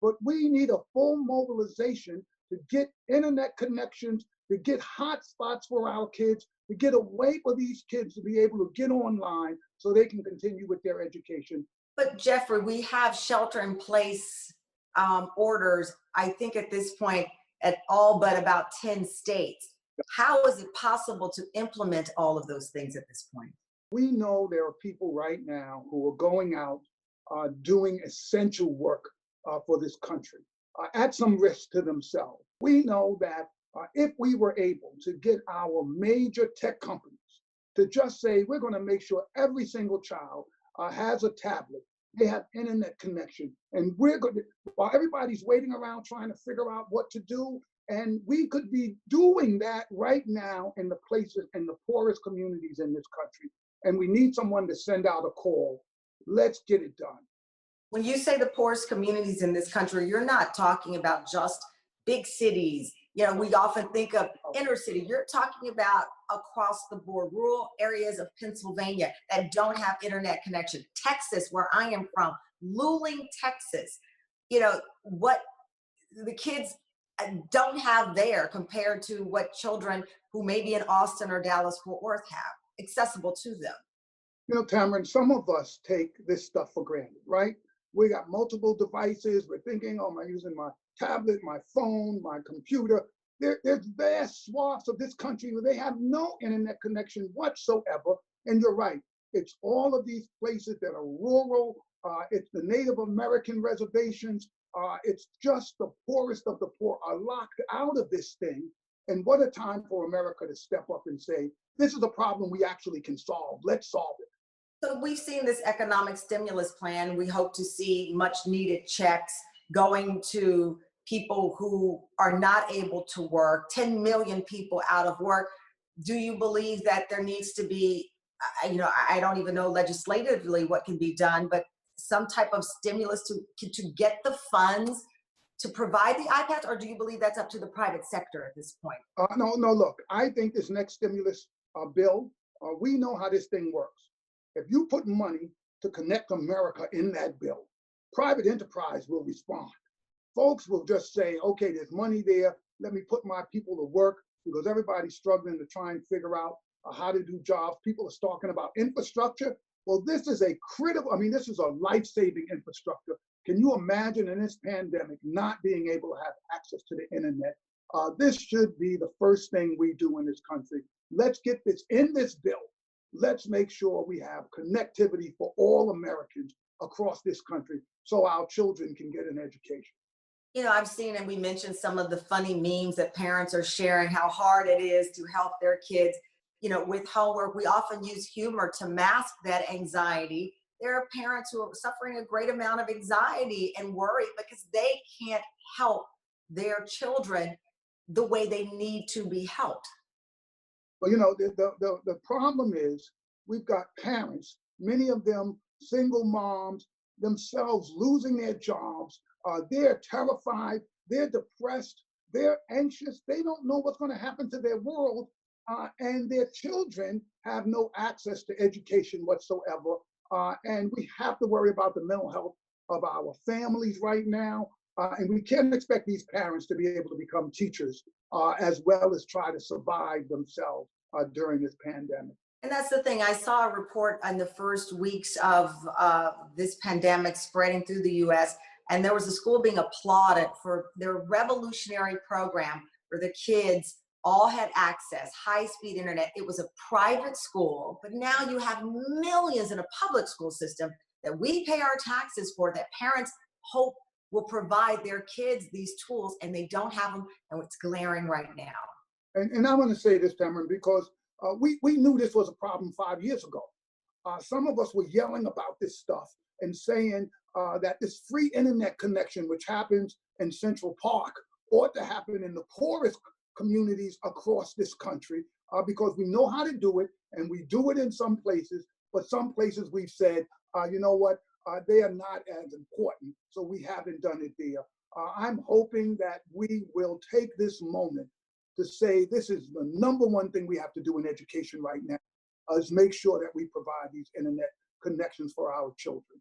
but we need a full mobilization to get internet connections, to get hotspots for our kids, to get a way for these kids to be able to get online so they can continue with their education. But Geoffrey, we have shelter in place orders, I think at this point, at all but about 10 states. How is it possible to implement all of those things at this point? We know there are people right now who are going out doing essential work for this country at some risk to themselves. We know that if we were able to get our major tech companies to just say, we're going to make sure every single child has a tablet, they have internet connection, and we're going to, while everybody's waiting around trying to figure out what to do, and we could be doing that right now in the places, in the poorest communities in this country. And we need someone to send out a call. Let's get it done. When you say the poorest communities in this country, you're not talking about just big cities. You know, we often think of inner city. You're talking about across the board, rural areas of Pennsylvania that don't have internet connection. Texas, where I am from, Luling, Texas. You know, what the kids don't have there compared to what children who may be in Austin or Dallas-Fort Worth have accessible to them. You know, Tamron, some of us take this stuff for granted, right? We got multiple devices. We're thinking, oh, am I using my tablet, my phone, my computer? There's vast swaths of this country where they have no internet connection whatsoever. And you're right, it's all of these places that are rural. It's the Native American reservations. It's just the poorest of the poor are locked out of this thing. And what a time for America to step up and say, this is a problem we actually can solve. Let's solve it. So we've seen this economic stimulus plan. We hope to see much needed checks going to people who are not able to work, 10 million people out of work. Do you believe that there needs to be, you know, I don't even know legislatively what can be done, but some type of stimulus to get the funds to provide the iPads, or do you believe that's up to the private sector at this point? No, look, I think this next stimulus bill, we know how this thing works. If you put money to connect America in that bill, private enterprise will respond. Folks will just say, okay, there's money there. Let me put my people to work, because everybody's struggling to try and figure out how to do jobs. People are talking about infrastructure. Well, this is a critical, I mean, this is a life-saving infrastructure. Can you imagine in this pandemic not being able to have access to the internet? This should be the first thing we do in this country. Let's get this in this bill. Let's make sure we have connectivity for all Americans across this country so our children can get an education. You know, I've seen, and we mentioned some of the funny memes that parents are sharing, how hard it is to help their kids, you know, with homework. We often use humor to mask that anxiety. There are parents who are suffering a great amount of anxiety and worry because they can't help their children the way they need to be helped. Well, you know, the problem is we've got parents, many of them single moms, themselves losing their jobs. They're terrified, they're depressed, they're anxious. They don't know what's going to happen to their world, and their children have no access to education whatsoever. And we have to worry about the mental health of our families right now. And we can't expect these parents to be able to become teachers as well as try to survive themselves during this pandemic. And that's the thing. I saw a report on the first weeks of this pandemic spreading through the US, and there was a school being applauded for their revolutionary program where the kids all had access, high-speed internet. It was a private school, but now you have millions in a public school system that we pay our taxes for, that parents hope will provide their kids these tools, and they don't have them, and it's glaring right now. And I want to say this, Tamron, because we knew this was a problem 5 years ago. Some of us were yelling about this stuff and saying that this free internet connection, which happens in Central Park, ought to happen in the poorest communities across this country, because we know how to do it, and we do it in some places, but some places we've said, you know what, they are not as important, so we haven't done it there. I'm hoping that we will take this moment to say this is the number one thing we have to do in education right now, is make sure that we provide these internet connections for our children.